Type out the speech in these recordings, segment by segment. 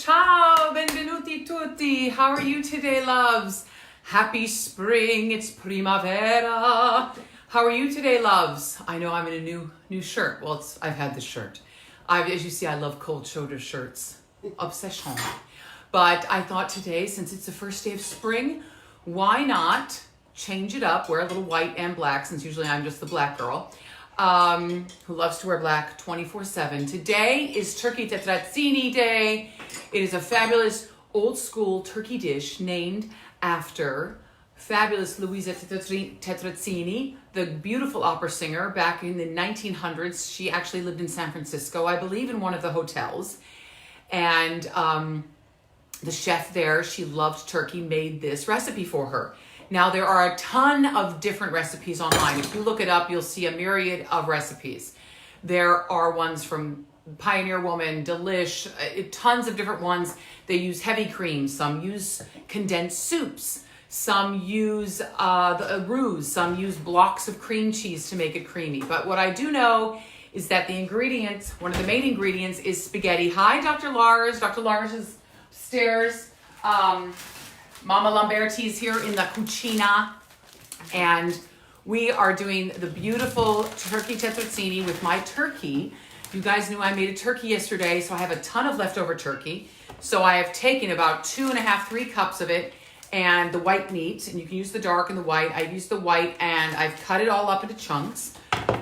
Ciao, benvenuti tutti. How are you today, loves? Happy spring, it's primavera. How are you today, loves? I know I'm in a new shirt. Well, I've had this shirt. As you see, I love cold shoulder shirts. Obsession. But I thought today, since it's the first day of spring, why not change it up, wear a little white and black, since usually I'm just the black girl, who loves to wear black 24/7. Today is Turkey Tetrazzini Day. It is a fabulous old school turkey dish named after fabulous Louisa Tetrazzini, the beautiful opera singer back in the 1900s. She actually lived in San Francisco, I believe, in one of the hotels. And the chef there, she loved turkey, made this recipe for her. Now, there are a ton of different recipes online. If you look it up, you'll see a myriad of recipes. There are ones from Pioneer Woman, Delish, tons of different ones. They use heavy cream. Some use condensed soups. Some use the roux. Some use blocks of cream cheese to make it creamy. But what I do know is that the ingredients, one of the main ingredients is spaghetti. Hi, Dr. Lars. Dr. Lars is upstairs. Mama Lamberti's here in the cucina. And we are doing the beautiful Turkey Tetrazzini with my turkey. You guys knew I made a turkey yesterday, so I have a ton of leftover turkey. So I have taken about 2.5, 3 cups of it and the white meat, and you can use the dark and the white. I've used the white and I've cut it all up into chunks.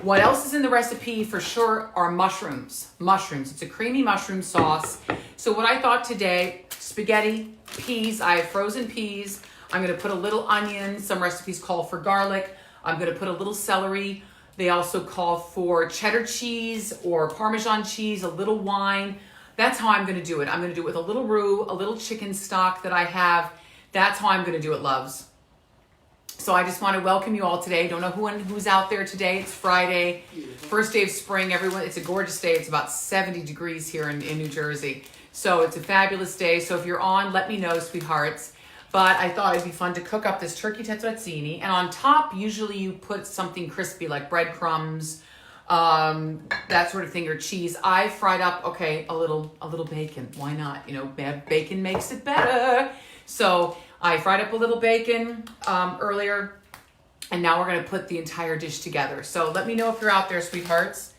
What else is in the recipe for sure are mushrooms. Mushrooms. It's a creamy mushroom sauce. So what I thought today, spaghetti, peas. I have frozen peas. I'm going to put a little onion. Some recipes call for garlic. I'm going to put a little celery. They also call for cheddar cheese or Parmesan cheese, a little wine. That's how I'm going to do it. I'm going to do it with a little roux, a little chicken stock that I have. That's how I'm going to do it, loves. So I just want to welcome you all today. Don't know who's out there today. It's Friday, first day of spring. Everyone, it's a gorgeous day. It's about 70 degrees here in New Jersey. So it's a fabulous day. So if you're on, let me know, sweethearts. But I thought it'd be fun to cook up this turkey tetrazzini. And on top, usually you put something crispy like breadcrumbs, that sort of thing, or cheese. I fried up, a little bacon. Why not? You know, bacon makes it better. So I fried up a little bacon earlier, and now we're going to put the entire dish together. So let me know if you're out there, sweethearts.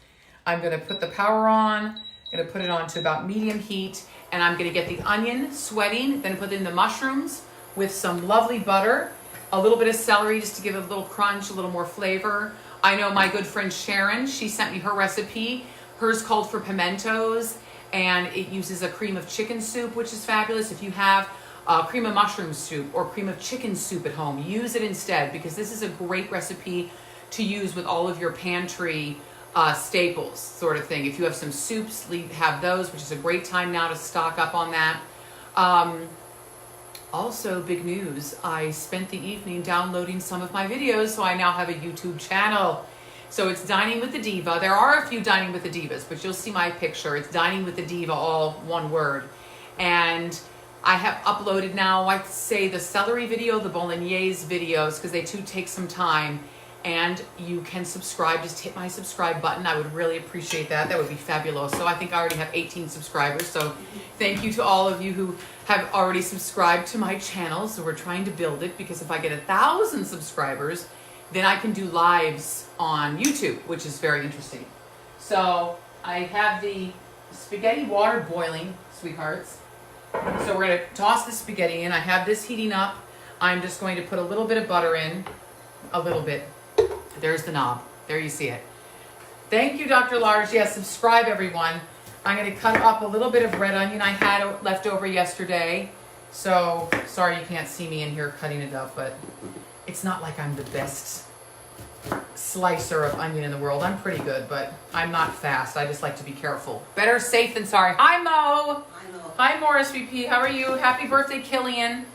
I'm going to put the power on. I'm going to put it on to about medium heat, and I'm going to get the onion sweating, then put in the mushrooms with some lovely butter, a little bit of celery just to give it a little crunch, a little more flavor. I know my good friend Sharon, she sent me her recipe. Hers called for pimentos, and it uses a cream of chicken soup, which is fabulous. If you have cream of mushroom soup or cream of chicken soup at home, use it instead, because this is a great recipe to use with all of your pantry staples sort of thing. If you have some soups, have those, which is a great time now to stock up on that. Also, big news, I spent the evening downloading some of my videos, so I now have a YouTube channel. So it's Dining with the Diva. There are a few Dining with the Divas, but you'll see my picture. It's Dining with the Diva, all one word. And I have uploaded now, I'd say, the celery video, the bolognese videos, because they too take some time. And you can subscribe. Just hit my subscribe button. I would really appreciate that. That would be fabulous. So I think I already have 18 subscribers. So thank you to all of you who have already subscribed to my channel. So we're trying to build it, because if I get 1,000 subscribers, then I can do lives on YouTube, which is very interesting. So I have the spaghetti water boiling, sweethearts. So we're going to toss the spaghetti in. I have this heating up. I'm just going to put a little bit of butter in. A little bit. There's the knob. There you see it. Thank you, Dr. Lars. Yes, subscribe, everyone. I'm going to cut up a little bit of red onion I had left over yesterday. So, sorry you can't see me in here cutting it up, but it's not like I'm the best slicer of onion in the world. I'm pretty good, but I'm not fast. I just like to be careful. Better safe than sorry. Hi, Mo. Hi, Mo. Hi, Morris VP. How are you? Happy birthday, Killian.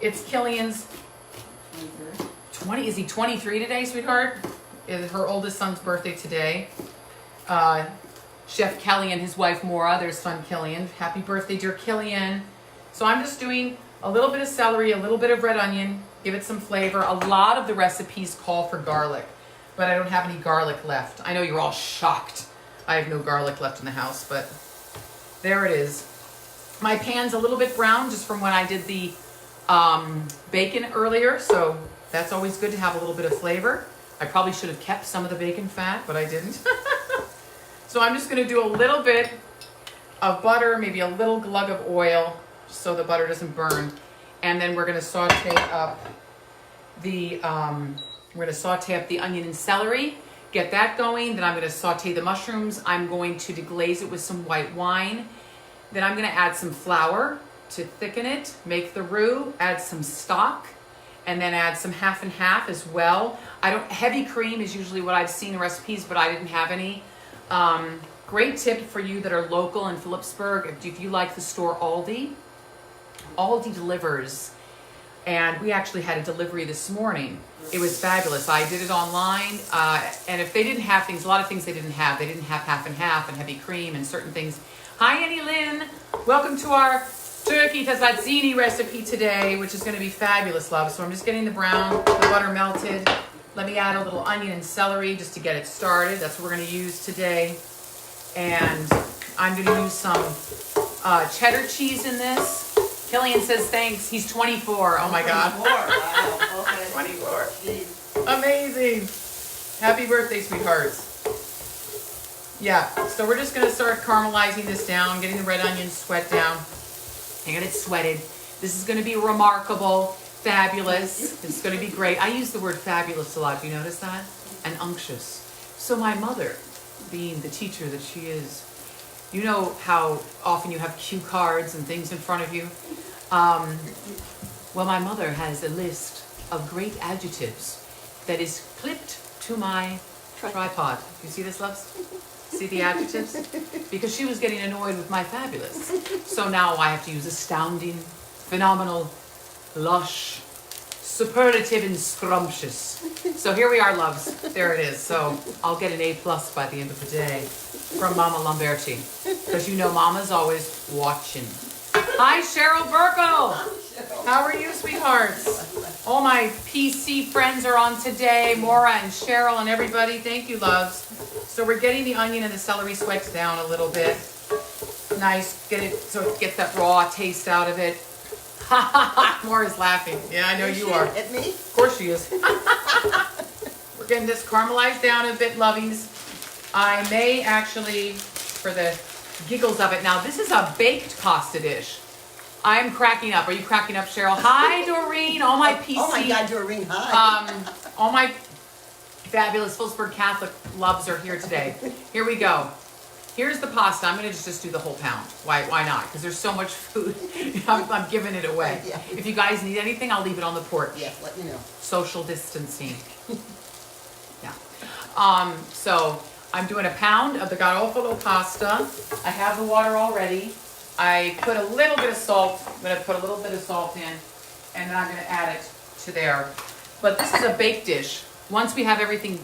It's Killian's 20. Is he 23 today, sweetheart? Is her oldest son's birthday today. Chef Kelly and his wife Maura, their son Killian. Happy birthday, dear Killian. So I'm just doing a little bit of celery, a little bit of red onion, give it some flavor. A lot of the recipes call for garlic, but I don't have any garlic left. I know you're all shocked. I have no garlic left in the house, but there it is. My pan's a little bit brown just from when I did the bacon earlier, so that's always good to have a little bit of flavor. I probably should have kept some of the bacon fat, but I didn't. So I'm just gonna do a little bit of butter, maybe a little glug of oil, so the butter doesn't burn. And then we're gonna saute up the onion and celery, get that going. Then I'm gonna saute the mushrooms. I'm going to deglaze it with some white wine. Then I'm gonna add some flour to thicken it, make the roux, add some stock, and then add some half and half as well. Heavy cream is usually what I've seen in recipes, but I didn't have any. Great tip for you that are local in Phillipsburg, if you like the store Aldi delivers, and we actually had a delivery this morning. It was fabulous. I did it online, and if they didn't have things, a lot of things they didn't have. They didn't have half and half and heavy cream and certain things. Hi, Annie Lynn. Welcome to our Turkey Tetrazzini recipe today, which is going to be fabulous, love. So I'm just getting the butter melted. Let me add a little onion and celery just to get it started. That's what we're going to use today. And I'm going to use some cheddar cheese in this. Killian says thanks. He's 24. Oh my God. 24. Wow. Okay. 24. Jeez. Amazing. Happy birthday, sweethearts. Yeah, so we're just going to start caramelizing this down, getting the red onions sweat down. I got it sweated. This is going to be remarkable, fabulous. It's going to be great. I use the word fabulous a lot. Do you notice that? And unctuous. So my mother, being the teacher that she is, you know how often you have cue cards and things in front of you? Well, my mother has a list of great adjectives that is clipped to my tripod. You see this, loves? See the adjectives? Because she was getting annoyed with my fabulous. So now I have to use astounding, phenomenal, lush, superlative, and scrumptious. So here we are, loves. There it is. So I'll get an A+ by the end of the day from Mama Lamberti. Because you know Mama's always watching. Hi, Cheryl Burkle. How are you, sweethearts? All my PC friends are on today. Maura and Cheryl and everybody. Thank you, loves. So we're getting the onion and the celery sweats down a little bit. Nice. Get it so it gets that raw taste out of it. Ha ha ha. Maura's laughing. Yeah, I know you are. At me? Of course she is. We're getting this caramelized down a bit, lovies. I may actually, for the giggles of it, now this is a baked pasta dish. I'm cracking up. Are you cracking up, Cheryl? Hi, Doreen. All my PC. Oh my God, Doreen, hi. All my fabulous Phillipsburg Catholic loves are here today. Here we go. Here's the pasta. I'm going to just do the whole pound. Why not? Because there's so much food. I'm giving it away. Yeah. If you guys need anything, I'll leave it on the porch. Yeah, let me know. Social distancing. Yeah. So I'm doing a pound of the garofalo pasta. I have the water already. I put a little bit of salt. I'm going to put a little bit of salt in, and then I'm going to add it to there. But this is a baked dish. Once we have everything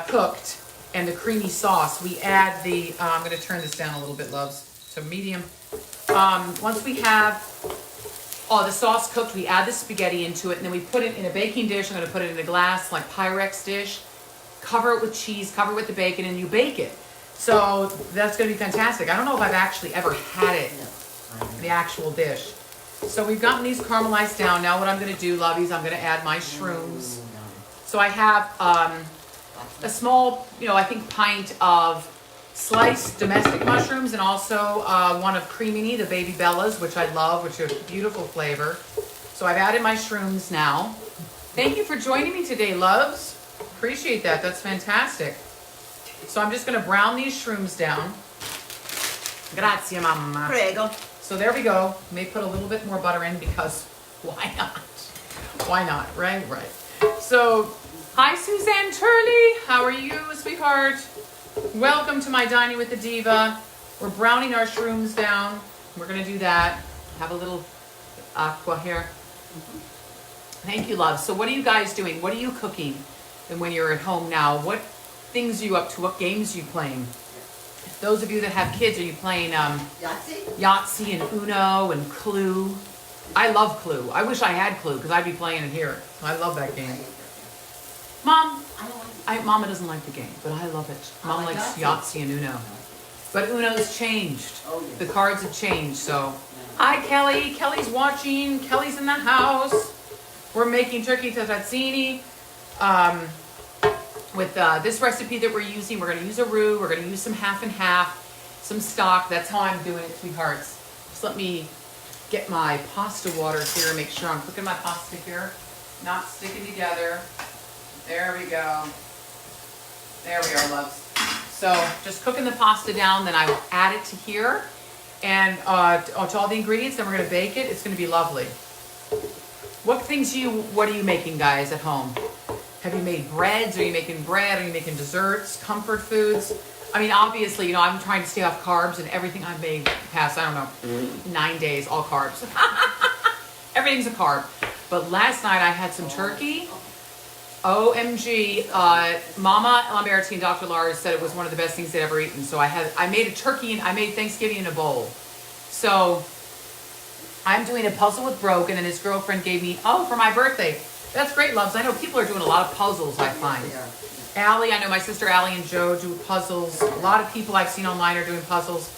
cooked and the creamy sauce, we add the, I'm going to turn this down a little bit, loves, to medium. Once we have all the sauce cooked, we add the spaghetti into it, and then we put it in a baking dish. I'm going to put it in a glass, like Pyrex dish. Cover it with cheese, cover it with the bacon, and you bake it. So that's going to be fantastic. I don't know if I've actually ever had it, the actual dish. So we've gotten these caramelized down. Now what I'm going to do, lovies, I'm going to add my shrooms. So I have a small, I think pint of sliced domestic mushrooms, and also one of cremini, the baby bellas, which I love, which are beautiful flavor. So I've added my shrooms now. Thank you for joining me today, loves. Appreciate that. That's fantastic. So I'm just going to brown these shrooms down. Grazie, mamma. Prego. So there we go. May put a little bit more butter in because why not? Why not? Right. So, hi, Suzanne Turley. How are you, sweetheart? Welcome to my Dining with the Diva. We're browning our shrooms down. We're going to do that. Have a little aqua here. Thank you, love. So what are you guys doing? What are you cooking? And when you're at home now, what things are you up to? What games are you playing? Those of you that have kids, are you playing Yahtzee and Uno and Clue? I love Clue. I wish I had Clue because I'd be playing it here. I love that game. Mom, Mama doesn't like the game, but I love it. Mom likes Yahtzee and Uno. But Uno's changed. The cards have changed, so Hi, Kelly. Kelly's watching. Kelly's in the house. We're making turkey tetrazzini. With this recipe that we're using, we're going to use a roux. We're going to use some half and half, some stock. That's how I'm doing it, sweethearts. Just let me get my pasta water here. Make sure I'm cooking my pasta here, not sticking together. There we go. There we are, loves. So just cooking the pasta down, then I will add it to here and to all the ingredients. Then we're going to bake it. It's going to be lovely. What are you making, guys, at home? Have you made breads? Are you making bread? Are you making desserts, comfort foods? I mean, obviously, you know, I'm trying to stay off carbs, and everything I've made past, I don't know, 9 days, all carbs. Everything's a carb. But last night I had some turkey. OMG, Mama Lamberti and Dr. Lars said it was one of the best things they'd ever eaten. So I made a turkey, and I made Thanksgiving in a bowl. So I'm doing a puzzle with Brogan, and his girlfriend gave me, for my birthday. That's great, loves. I know people are doing a lot of puzzles, I find. Allie, I know my sister Allie and Joe do puzzles. A lot of people I've seen online are doing puzzles.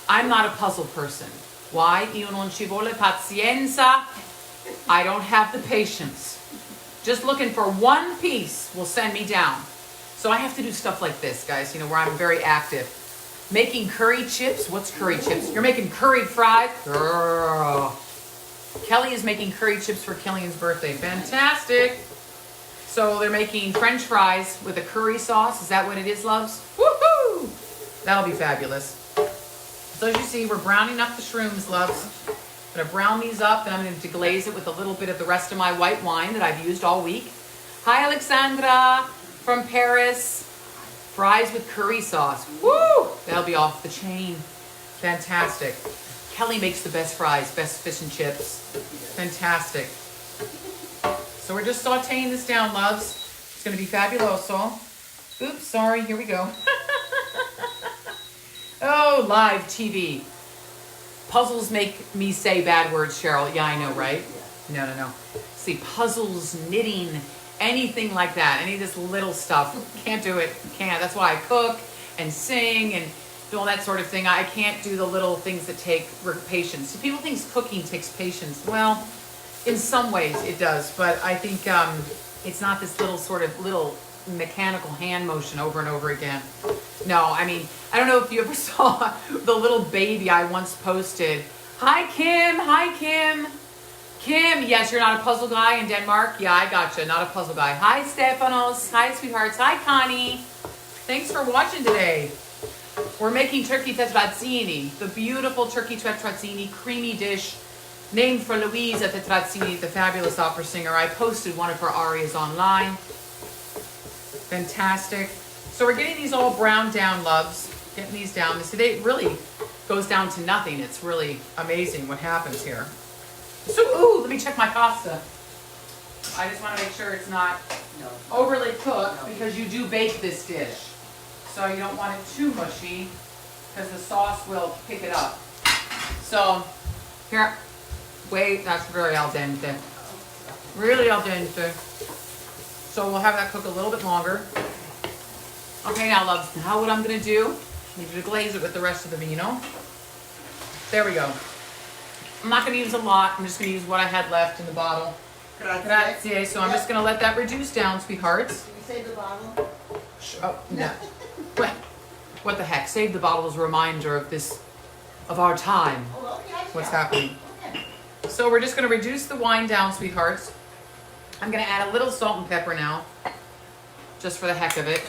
I'm not a puzzle person. Why? Io non ci vuole pazienza. I don't have the patience. Just looking for one piece will send me down. So I have to do stuff like this, guys, you know, where I'm very active. Making curry chips. What's curry chips? You're making curried fries? Girl. Kelly is making curry chips for Killian's birthday. Fantastic. So they're making French fries with a curry sauce. Is that what it is, loves? Woohoo! That'll be fabulous. So as you see, we're browning up the shrooms, loves. I'm going to brown these up, and I'm going to deglaze it with a little bit of the rest of my white wine that I've used all week. Hi, Alexandra from Paris. Fries with curry sauce. Woo! That'll be off the chain. Fantastic. Kelly makes the best fries, best fish and chips. Fantastic. So we're just sauteing this down, loves. It's going to be fabuloso. Oops, sorry. Here we go. Oh, live TV. Puzzles make me say bad words, Cheryl. Yeah, I know, right? No. See, puzzles, knitting, anything like that. Any of this little stuff. Can't do it. Can't. That's why I cook and sing and do all that sort of thing. I can't do the little things that take patience. So people think cooking takes patience. Well, in some ways it does, but I think it's not this little mechanical hand motion over and over again. No, I mean, I don't know if you ever saw the little baby I once posted. Hi, Kim. Hi, Kim. Kim, yes, you're not a puzzle guy in Denmark? Yeah, I gotcha. Not a puzzle guy. Hi, Stefanos. Hi, sweethearts. Hi, Connie. Thanks for watching today. We're making turkey tetrazzini, the beautiful turkey tetrazzini creamy dish named for Luisa Tetrazzini, the fabulous opera singer. I posted one of her arias online. Fantastic. So we're getting these all browned down, loves. Getting these down. So it really goes down to nothing. It's really amazing what happens here. So, ooh, let me check my pasta. I just want to make sure it's not overly cooked because you do bake this dish. So you don't want it too mushy because the sauce will pick it up. So here, wait, that's very al dente. Really al dente. So we'll have that cook a little bit longer. Okay, now loves, now what I'm gonna do, I need you to glaze it with the rest of the vino. There we go. I'm not gonna use a lot. I'm just gonna use what I had left in the bottle. Grazie. So I'm just gonna let that reduce down, sweethearts. Did you save the bottle? Oh, no. What the heck? Save the bottle as a reminder of our time. Oh, okay. What's happening? Okay. So we're just going to reduce the wine down, sweethearts. I'm going to add a little salt and pepper now, just for the heck of it.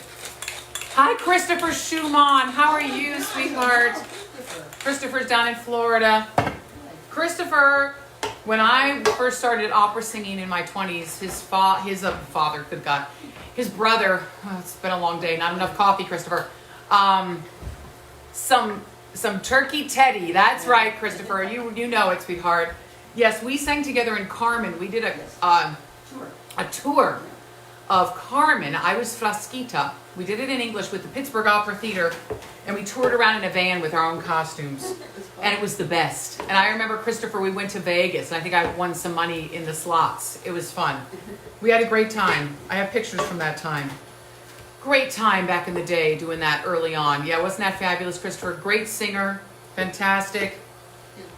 Hi, Christopher Schumann. How are you, sweetheart? Christopher's down in Florida. Christopher, when I first started opera singing in my 20s, his father, good God, his brother, it's been a long day, not enough coffee, Christopher. Some Turkey Teddy. That's right, Christopher. You know it, sweetheart. Yes, we sang together in Carmen. We did a tour of Carmen. I was Frasquita. We did it in English with the Pittsburgh Opera Theater, and we toured around in a van with our own costumes, and it was the best. And I remember, Christopher, we went to Vegas, and I think I won some money in the slots. It was fun. We had a great time. I have pictures from that time. Great time back in the day doing that early on. Yeah, wasn't that fabulous, Christopher? Great singer. Fantastic.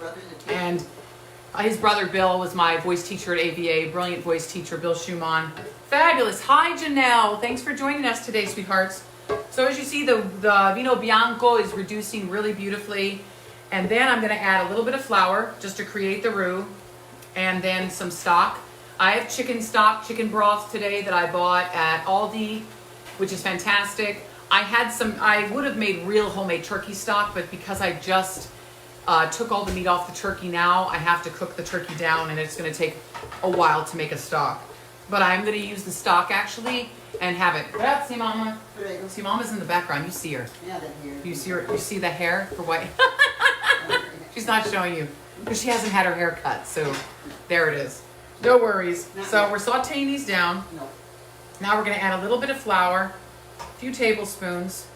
brother's a teacher. And his brother Bill was my voice teacher at AVA, brilliant voice teacher, Bill Schumann. Fabulous. Hi, Janelle. Thanks for joining us today, sweethearts. So as you see, the Vino Bianco is reducing really beautifully. And then I'm going to add a little bit of flour just to create the roux, and then some stock. I have chicken stock, chicken broth today that I bought at Aldi, which is fantastic. I would have made real homemade turkey stock, but because I just took all the meat off the turkey now, I have to cook the turkey down, and it's going to take a while to make a stock. But I'm going to use the stock actually and have it. Grazie, Mama. Prego. See, Mama's in the background. You see her. Yeah, that here. You see her. You see the hair for white. She's not showing you because she hasn't had her hair cut. So there it is. No worries. So we're sauteing these down. No. Now we're going to add a little bit of flour, a few tablespoons,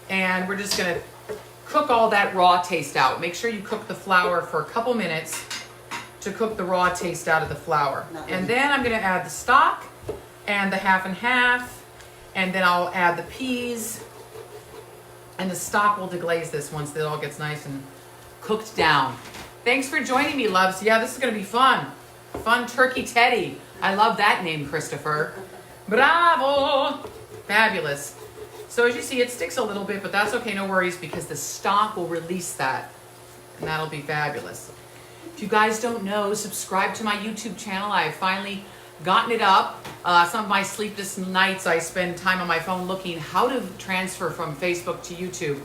and we're just going to cook all that raw taste out. Make sure you cook the flour for a couple minutes to cook the raw taste out of the flour. And then I'm going to add the stock and the half and half, and then I'll add the peas, and the stock will deglaze this once it all gets nice and cooked down. Thanks for joining me, loves. Yeah, this is going to be fun. Fun Turkey Teddy. I love that name, Christopher. Bravo! Fabulous. So as you see, it sticks a little bit, but that's okay, no worries, because the stock will release that, and that'll be fabulous. If you guys don't know, subscribe to my YouTube channel. I've finally gotten it up. Some of my sleepless nights, I spend time on my phone looking how to transfer from Facebook to YouTube.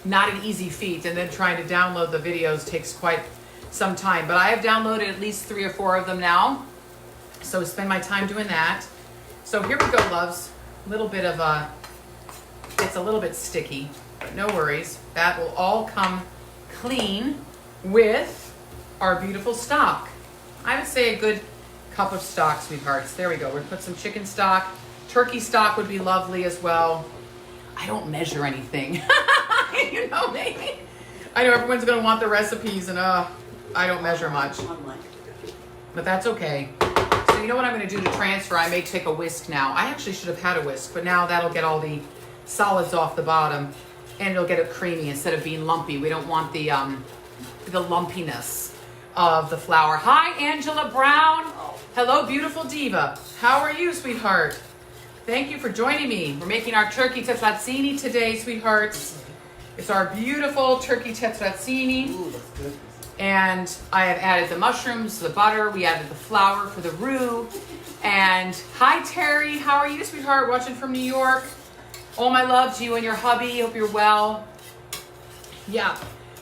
Not an easy feat, and then trying to download the videos takes quite some time. But I have downloaded at least 3 or 4 of them now, so spend my time doing that. So here we go, loves. A little bit of it's a little bit sticky, but no worries. That will all come clean with our beautiful stock. I would say a good cup of stock, sweethearts. There we go. We'll put some chicken stock. Turkey stock would be lovely as well. I don't measure anything. You know me. I know everyone's going to want the recipes, and I don't measure much. But that's okay. So you know what I'm going to do to transfer? I may take a whisk now. I actually should have had a whisk, but now that'll get all the solids off the bottom, and it'll get it creamy instead of being lumpy. We don't want the lumpiness of the flour. Hi, Angela Brown. Hello, beautiful diva. How are you, sweetheart? Thank you for joining me. We're making our Turkey Tetrazzini today, sweethearts. It's our beautiful Turkey Tetrazzini. Ooh, that's good. And I have added the mushrooms, the butter. We added the flour for the roux. And hi, Terry. How are you, sweetheart? Watching from New York. All my love to you and your hubby. Hope you're well. Yeah.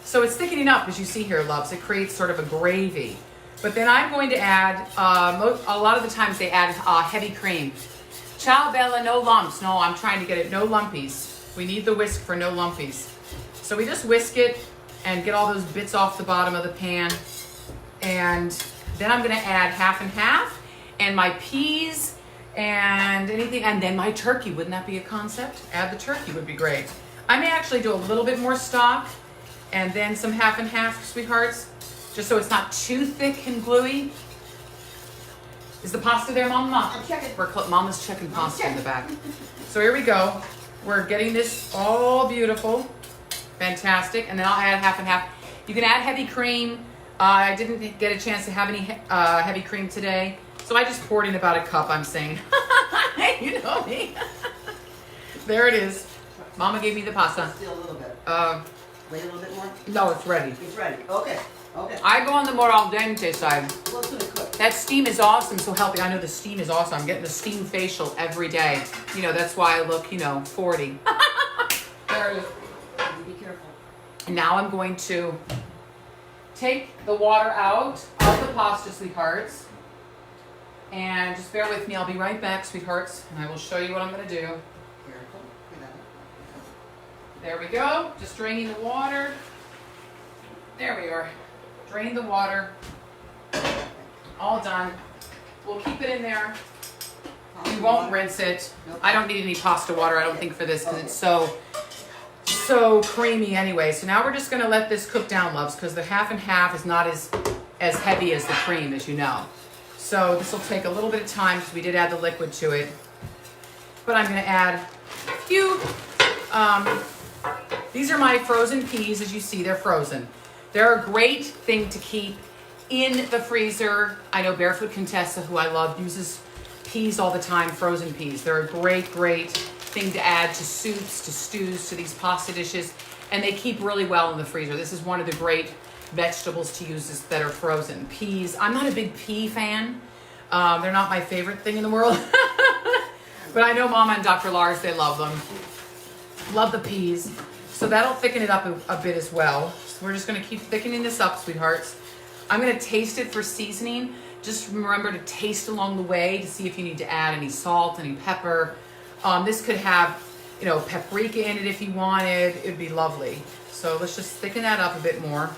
So it's thickening up, as you see here, loves. It creates sort of a gravy. But then I'm going to add, a lot of the times they add heavy cream. Ciao, Bella, no lumps. No, I'm trying to get it no lumpies. We need the whisk for no lumpies. So we just whisk it and get all those bits off the bottom of the pan. And then I'm going to add half and half, and my peas and anything, and then my turkey. Wouldn't that be a concept? Add the turkey would be great. I may actually do a little bit more stock and then some half and half, sweethearts, just so it's not too thick and gluey. Is the pasta there, Mama? I'm checking. Mama's checking pasta in the back. So here we go. We're getting this all beautiful. Fantastic. And then I'll add half and half. You can add heavy cream. I didn't get a chance to have any heavy cream today, so I just poured in about a cup, I'm saying. You know me. There it is. Mama gave me the pasta. Still a little bit. Wait a little bit more? No, it's ready. It's ready. Okay. Okay. I go on the more al dente side. Well, it's gonna cook. That steam is awesome, so healthy. I know the steam is awesome. I'm getting the steam facial every day. You know, that's why I look, 40. There it is. Be careful. And now I'm going to take the water out of the pasta, sweethearts. And just bear with me. I'll be right back, sweethearts. And I will show you what I'm going to do. Careful. Look at that. There we go. Just draining the water. There we are. Drain the water. All done. We'll keep it in there. You won't rinse it. I don't need any pasta water, I don't think, for this, because it's so creamy anyway. So now we're just going to let this cook down, loves, because the half and half is not as heavy as the cream, as you know. So this will take a little bit of time because we did add the liquid to it. But I'm going to add a few. These are my frozen peas, as you see, they're frozen. They're a great thing to keep in the freezer. I know Barefoot Contessa, who I love, uses peas all the time, frozen peas. They're a great, great thing to add to soups, to stews, to these pasta dishes, and they keep really well in the freezer. This is one of the great vegetables to use that are frozen. Peas, I'm not a big pea fan. They're not my favorite thing in the world. But I know Mama and Dr. Lars, they love them. Love the peas. So that'll thicken it up a bit as well. So we're just gonna keep thickening this up, sweethearts. I'm gonna taste it for seasoning. Just remember to taste along the way to see if you need to add any salt, any pepper. This could have, you know, paprika in it if you wanted. It'd be lovely. So let's just thicken that up a bit more.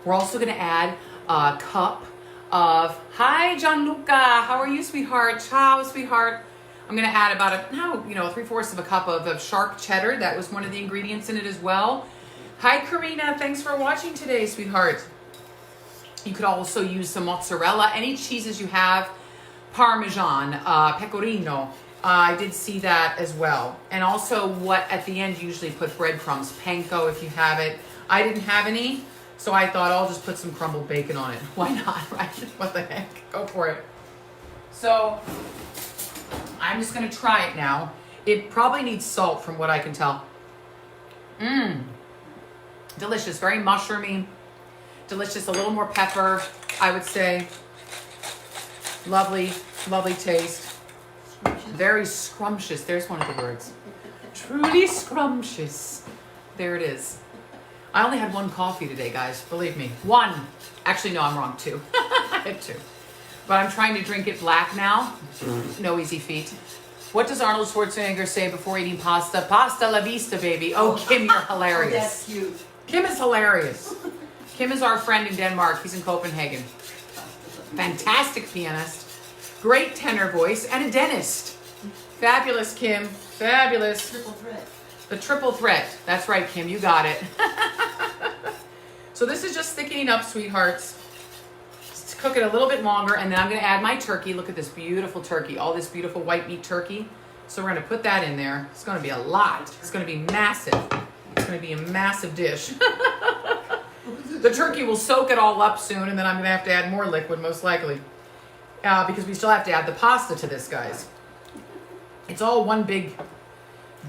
We're also gonna add a cup of, hi Gianluca, how are you, sweetheart? Ciao, sweetheart. I'm gonna add about 3/4 of a cup of sharp cheddar. That was one of the ingredients in it as well. Hi Karina, thanks for watching today, sweetheart. You could also use some mozzarella, any cheeses you have, Parmesan, pecorino. I did see that as well. And also what at the end you usually put breadcrumbs, panko if you have it. I didn't have any, so I thought I'll just put some crumbled bacon on it. Why not, right? What the heck, go for it. So I'm just gonna try it now. It probably needs salt from what I can tell. Delicious, very mushroomy. Delicious, a little more pepper, I would say. Lovely, lovely taste. Very scrumptious, there's one of the words. Truly scrumptious. There it is. I only had one coffee today, guys, believe me. One. Actually, no, I'm wrong, 2. I had 2. But I'm trying to drink it black now. No easy feat. What does Arnold Schwarzenegger say before eating pasta? Pasta la vista, baby. Oh, Kim, you're hilarious. Oh, that's cute. Kim is hilarious. Kim is our friend in Denmark. He's in Copenhagen. Fantastic pianist. Great tenor voice and a dentist. Fabulous, Kim. Fabulous. Triple threat. The triple threat. That's right, Kim. You got it. So this is just thickening up, sweethearts. Just cook it a little bit longer, and then I'm going to add my turkey. Look at this beautiful turkey. All this beautiful white meat turkey. So we're going to put that in there. It's going to be a lot. It's going to be massive. It's going to be a massive dish. The turkey will soak it all up soon, and then I'm going to have to add more liquid, most likely. Because we still have to add the pasta to this, guys. It's all one big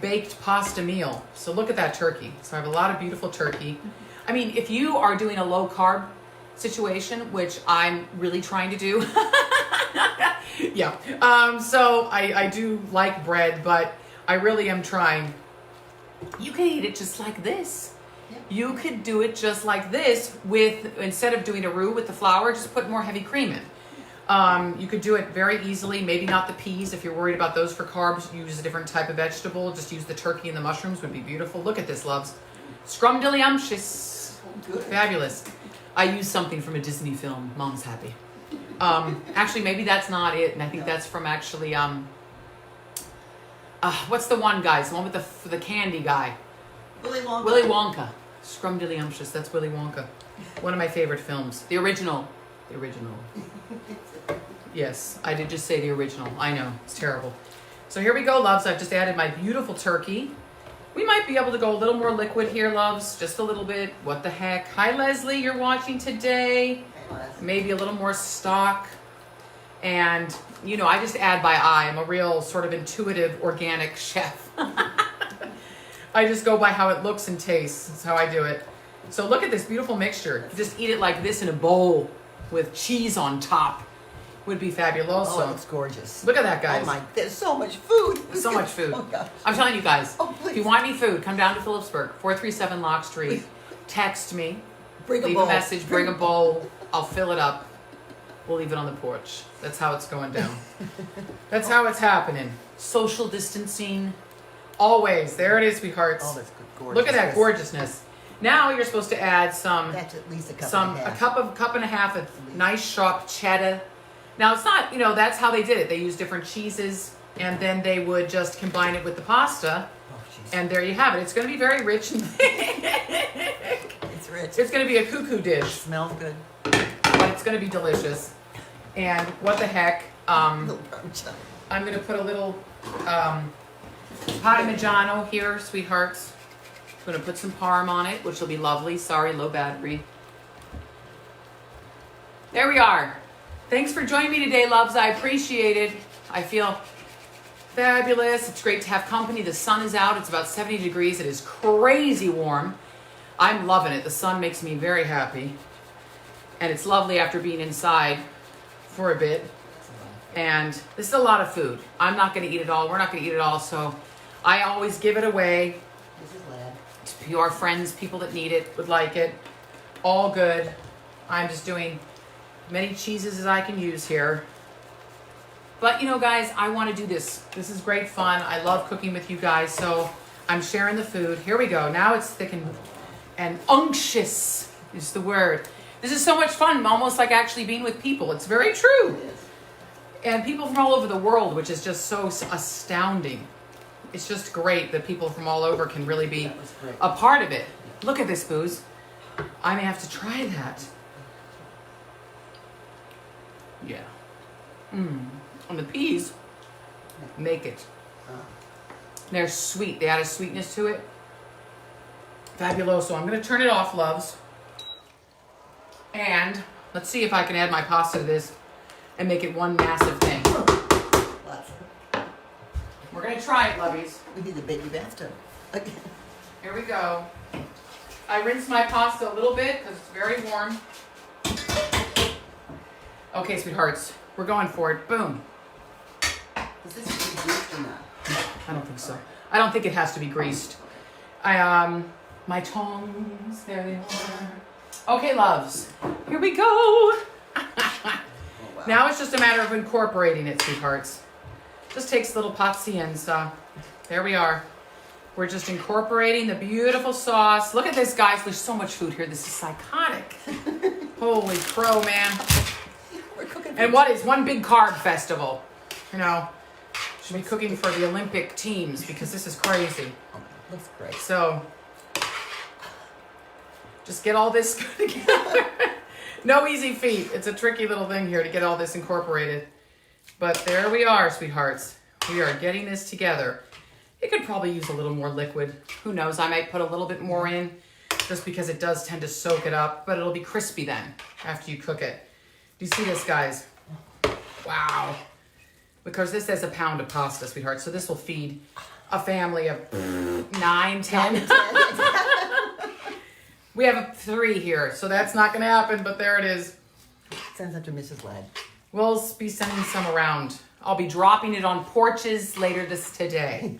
baked pasta meal. So look at that turkey. So I have a lot of beautiful turkey. I mean, if you are doing a low carb situation, which I'm really trying to do. Yeah. So I do like bread, but I really am trying. You can eat it just like this. You could do it just like this with, instead of doing a roux with the flour, just put more heavy cream in. You could do it very easily. Maybe not the peas. If you're worried about those for carbs, use a different type of vegetable. Just use the turkey and the mushrooms would be beautiful. Look at this, loves. Scrumdiddlyumptious. Fabulous. I used something from a Disney film. Mom's happy. Actually, maybe that's not it. And I think that's from actually, what's the one, guys? The one with the candy guy. Willy Wonka. Willy Wonka. Scrumdiddlyumptious. That's Willy Wonka. One of my favorite films. The original. The original. Yes, I did just say the original. I know, it's terrible. So here we go, loves. I've just added my beautiful turkey. We might be able to go a little more liquid here, loves. Just a little bit. What the heck? Hi, Leslie. You're watching today. Maybe a little more stock. And, you know, I just add by eye. I'm a real sort of intuitive, organic chef. I just go by how it looks and tastes. That's how I do it. So look at this beautiful mixture. You just eat it like this in a bowl with cheese on top. Would be fabuloso. Oh, it's gorgeous. Look at that, guys. Oh my, there's so much food. So much food. Oh, gosh. I'm telling you guys, Oh, if you want me food, come down to Phillipsburg, 437 Lock Street. Text me. Bring a Leave bowl. a message, bring a bowl. I'll fill it up. We'll leave it on the porch. That's how it's going down. That's how it's happening. Social distancing. Always. There it is, sweethearts. Oh, that's good. Gorgeous. Look at that gorgeousness. Now you're supposed to add some, That's at least a cup and a a half. cup and a half of nice sharp cheddar. Now it's not, you know, that's how they did it. They used different cheeses, and then they would just combine it with the pasta, Oh, jeez. and there you have it. It's going to be very rich and It's rich. it's going to be a cuckoo dish, Smells good. but it's going to be delicious. And what the heck? Little Parmesan. I'm going to put a little Parmigiano here, sweethearts. I'm going to put some parm on it, which will be lovely. Sorry, low battery. There we are. Thanks for joining me today, loves. I appreciate it. I feel fabulous. It's great to have company. The sun is out. It's about 70 degrees. It is crazy warm. I'm loving it. The sun makes me very happy. And it's lovely after being inside for a bit. And this is a lot of food. I'm not going to eat it all. We're not going to eat it all. So I always give it away. This is Lad. To our friends, people that need it, would like it. All good. I'm just doing many cheeses as I can use here. But you know, guys, I want to do this. This is great fun. I love cooking with you guys. So I'm sharing the food. Here we go. Now it's thick and unctuous is the word. This is so much fun. Almost like actually being with people. It's very true. It is. And people from all over the world, which is just so astounding. It's just great that people from all over can really be a part of it. Look at this, Booze. I may have to try that. Yeah. And the peas make it. They're sweet. They add a sweetness to it. Fabuloso. I'm going to turn it off, loves. And let's see if I can add my pasta to this and make it one massive thing. We're going to try it, lovies. We need a baby bathtub. Here we go. I rinse my pasta a little bit because it's very warm. Okay, sweethearts. We're going for it. Boom. Is this greased or not? I don't think so. I don't think it has to be greased. My tongs, there they are. Okay, loves. Here we go. Oh, wow. Now it's just a matter of incorporating it, sweethearts. Just takes a little paciencia. There we are. We're just incorporating the beautiful sauce. Look at this, guys. There's so much food here. This is psychotic. Holy crow, man. We're cooking. And what is one big carb festival? You know, should be cooking for the Olympic teams because this is crazy. Looks great. So, just get all this together. No easy feat. It's a tricky little thing here to get all this incorporated. But there we are, sweethearts. We are getting this together. It could probably use a little more liquid. Who knows? I might put a little bit more in just because it does tend to soak it up, but it'll be crispy then after you cook it. Do you see this, guys? Wow. Because this is a pound of pasta, sweetheart. So this will feed a family of 9, 10. We have 3 here, so that's not going to happen, but there it is. Sounds after Mrs. Ladd. We'll be sending some around. I'll be dropping it on porches later today.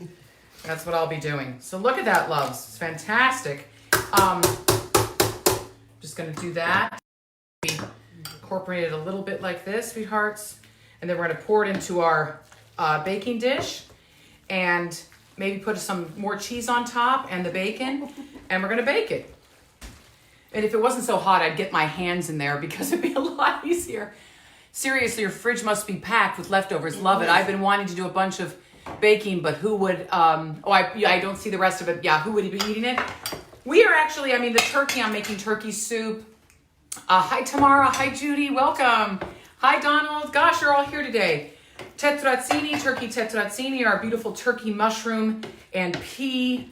That's what I'll be doing. So look at that, loves. It's fantastic. Just going to do that. Incorporate it a little bit like this, sweethearts. And then we're going to pour it into our baking dish. And maybe put some more cheese on top and the bacon. And we're going to bake it. And if it wasn't so hot, I'd get my hands in there because it'd be a lot easier. Seriously, your fridge must be packed with leftovers. Love it. I've been wanting to do a bunch of baking, but who would, I don't see the rest of it. Yeah, who would be eating it? We are actually, the turkey, I'm making turkey soup. Hi, Tamara. Hi, Judy. Welcome. Hi, Donald. Gosh, you're all here today. Tetrazzini, Turkey Tetrazzini, our beautiful turkey mushroom and pea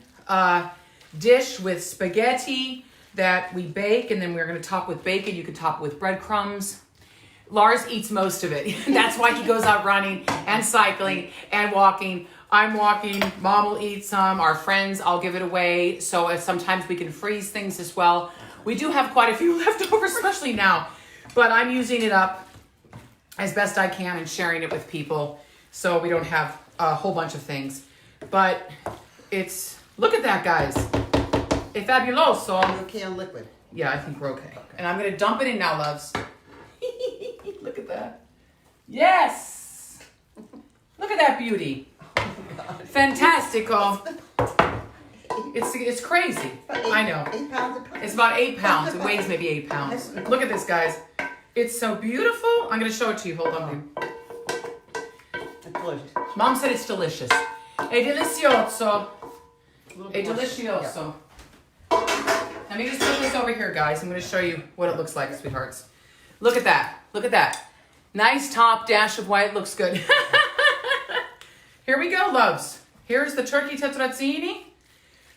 dish with spaghetti that we bake, and then we're going to top with bacon. You can top it with breadcrumbs. Lars eats most of it. That's why he goes out running and cycling and walking. I'm walking. Mom will eat some. Our friends, I'll give it away. So sometimes we can freeze things as well. We do have quite a few left over, especially now. But I'm using it up as best I can and sharing it with people so we don't have a whole bunch of things. But look at that, guys. It's fabuloso. Are you okay on liquid? Yeah, I think we're okay. And I'm going to dump it in now, loves. Look at that. Yes! Look at that beauty. Fantastico. It's crazy. I know. 8 pounds of protein. It's about 8 pounds. It weighs maybe 8 pounds. Look at this, guys. It's so beautiful. I'm going to show it to you. Hold on. It's delicious. Mom said it's delicious. È delicioso. È delicioso. Let me just put this over here, guys. I'm going to show you what it looks like, sweethearts. Look at that. Look at that. Nice top dash of white. Looks good. Here we go, loves. Here's the turkey tetrazzini.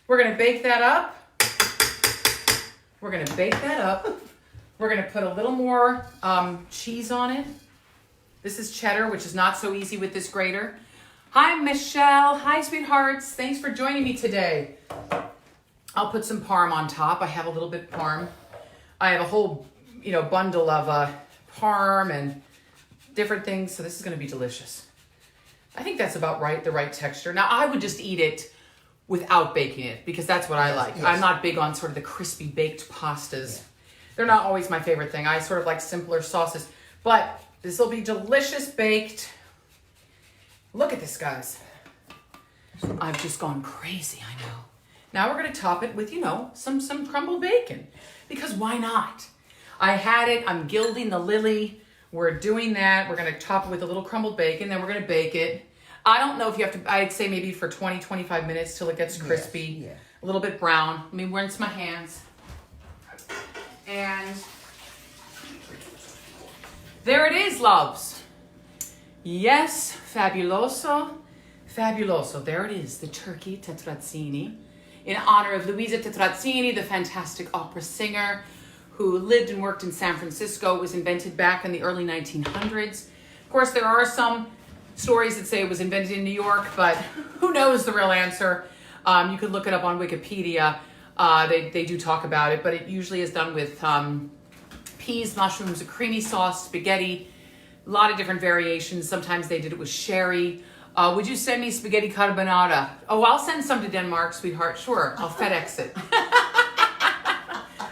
We're going to bake that up. We're going to bake that up We're gonna put a little more cheese on it. This is cheddar, which is not so easy with this grater. Hi, Michelle. Hi, sweethearts. Thanks for joining me today. I'll put some parm on top. I have a little bit parm. I have a whole, bundle of parm and different things. So this is going to be delicious. I think that's about right, the right texture. Now, I would just eat it without baking it because that's what I like. Yes. I'm not big on sort of the crispy baked pastas. Yeah. They're not always my favorite thing. I sort of like simpler sauces. But this will be delicious baked. Look at this, guys. I've just gone crazy, I know. Now we're going to top it with, some crumbled bacon. Because why not? I had it. I'm gilding the lily. We're doing that. We're going to top it with a little crumbled bacon. Then we're going to bake it. I don't know if you have to, I'd say maybe for 20, 25 minutes till it gets crispy. Yes, a little bit brown. Let me rinse my hands. And there it is, loves. Yes, fabuloso, fabuloso. There it is, the Turkey Tetrazzini. In honor of Luisa Tetrazzini, the fantastic opera singer who lived and worked in San Francisco. It was invented back in the early 1900s. Of course, there are some stories that say it was invented in New York, but who knows the real answer? You could look it up on Wikipedia. They do talk about it, but it usually is done with peas, mushrooms, a creamy sauce, spaghetti, a lot of different variations. Sometimes they did it with sherry. Would you send me spaghetti carbonara? Oh, I'll send some to Denmark, sweetheart. Sure, I'll FedEx it.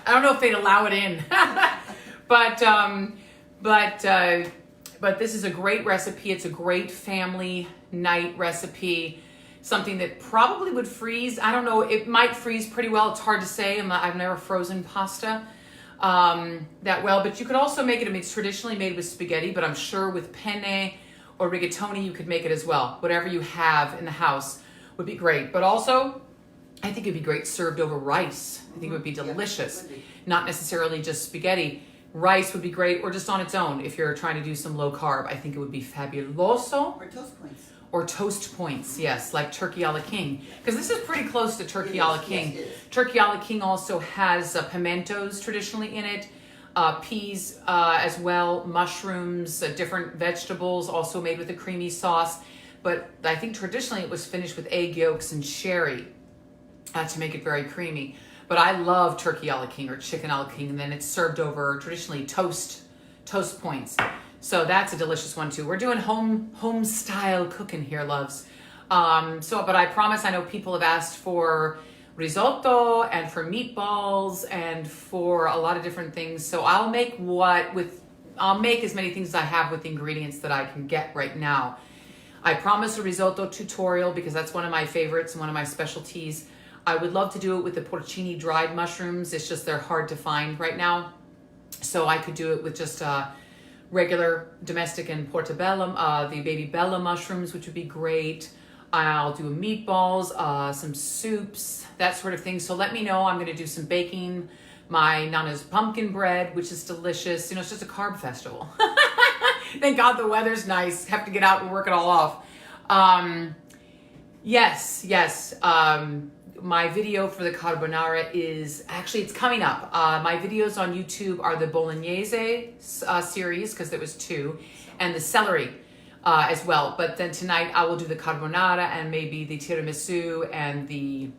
I don't know if they'd allow it in, but this is a great recipe. It's a great family night recipe. Something that probably would freeze. I don't know. It might freeze pretty well. It's hard to say. I've never frozen pasta that well, but you could also make it. I mean, it's traditionally made with spaghetti, but I'm sure with penne or rigatoni, you could make it as well. Whatever you have in the house would be great. But also, I think it'd be great served over rice. I think it would be delicious. Yeah, it would be. Not necessarily just spaghetti. Rice would be great, or just on its own if you're trying to do some low carb. I think it would be fabuloso. Or toast points. Or toast points, yes, like turkey a la king. Because this is pretty close to turkey a la king. Yes, it is. Turkey a la king also has pimentos traditionally in it, peas as well, mushrooms, different vegetables, also made with a creamy sauce. But I think traditionally it was finished with egg yolks and sherry to make it very creamy. But I love turkey a la king or chicken a la king, and then it's served over traditionally toast points. So that's a delicious one too. We're doing home style cooking here, loves. But I promise, I know people have asked for risotto and for meatballs and for a lot of different things. So I'll make as many things as I have with the ingredients that I can get right now. I promise a risotto tutorial because that's one of my favorites and one of my specialties. I would love to do it with the porcini dried mushrooms. It's just they're hard to find right now. So I could do it with just regular domestic and portobello, the baby bella mushrooms, which would be great. I'll do meatballs, some soups, that sort of thing. So let me know. I'm going to do some baking, my Nana's pumpkin bread, which is delicious. It's just a carb festival. Thank God the weather's nice. Have to get out and work it all off. Yes. My video for the carbonara it's coming up. My videos on YouTube are the bolognese series, because there was 2, and the celery as well. But then tonight I will do the carbonara and maybe the tiramisu and the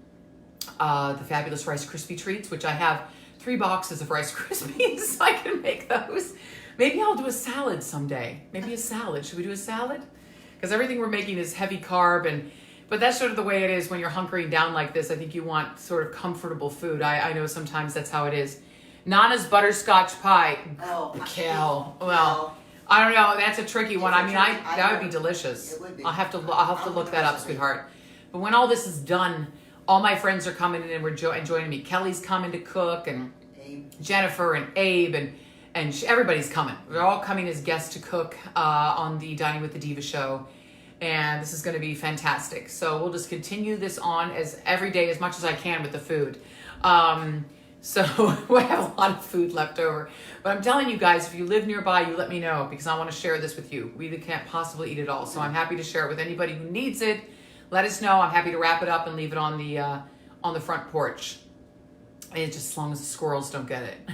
fabulous Rice Krispie treats, which I have 3 boxes of Rice Krispies, so I can make those. Maybe I'll do a salad someday. Maybe a salad. Should we do a salad? Because everything we're making is heavy carb, but that's sort of the way it is when you're hunkering down like this. I think you want sort of comfortable food. I know sometimes that's how it is. Nana's butterscotch pie. Oh, Kel. Well, I don't know. That's a tricky one. I mean, that would be delicious. It would be. I'll have to look that up, sweetheart. But when all this is done, all my friends are coming in and joining me. Kelly's coming to cook, and Abe. Jennifer and Abe and everybody's coming. They're all coming as guests to cook on the Dining with the Diva show. And this is going to be fantastic. So we'll just continue this on as every day as much as I can with the food. So we have a lot of food left over. But I'm telling you guys, if you live nearby, you let me know, because I want to share this with you. We can't possibly eat it all. So I'm happy to share it with anybody who needs it. Let us know. I'm happy to wrap it up and leave it on the front porch. And just as long as the squirrels don't get it.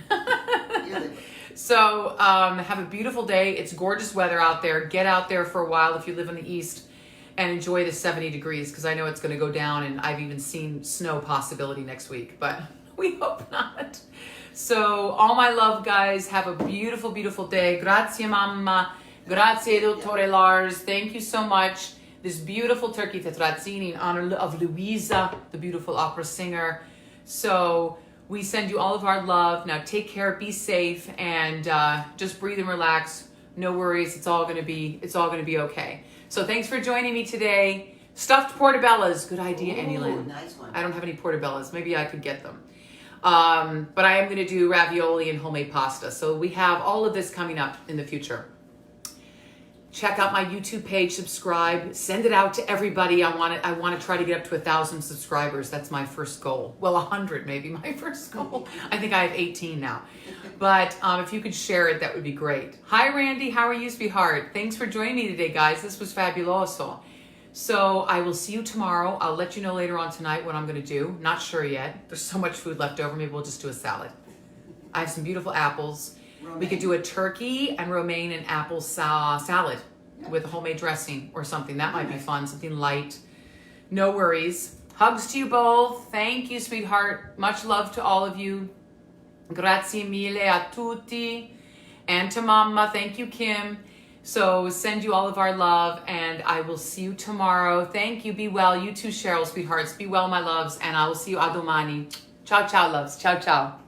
So have a beautiful day. It's gorgeous weather out there. Get out there for a while if you live in the East and enjoy the 70 degrees because I know it's going to go down and I've even seen snow possibility next week, but we hope not. So all my love, guys. Have a beautiful, beautiful day. Grazie, mamma. Grazie, Dottore Lars. Thank you so much. This beautiful Turkey Tetrazzini in honor of Luisa, the beautiful opera singer. So we send you all of our love. Now take care, be safe, and just breathe and relax. No worries. It's all gonna be okay. So thanks for joining me today. Stuffed portobellas. Good idea, Annie Lynn. Nice one. I don't have any portobellas. Maybe I could get them. But I am going to do ravioli and homemade pasta. So we have all of this coming up in the future. Check out my YouTube page, subscribe, send it out to everybody. I want to try to get up to 1,000 subscribers. That's my first goal. Well, 100 maybe my first goal. I think I have 18 now. But if you could share it, that would be great. Hi, Randy. How are you, sweetheart? Thanks for joining me today, guys. This was fabuloso. So I will see you tomorrow. I'll let you know later on tonight what I'm going to do. Not sure yet. There's so much food left over. Maybe we'll just do a salad. I have some beautiful apples. Romaine. We could do a turkey and romaine and apple salad with a homemade dressing or something. That might be fun. Something light. No worries. Hugs to you both. Thank you, sweetheart. Much love to all of you. Grazie mille a tutti. And to Mama. Thank you, Kim. So send you all of our love, and I will see you tomorrow. Thank you. Be well. You too, Cheryl, sweethearts. Be well, my loves, and I will see you a domani. Ciao, ciao, loves. Ciao, ciao.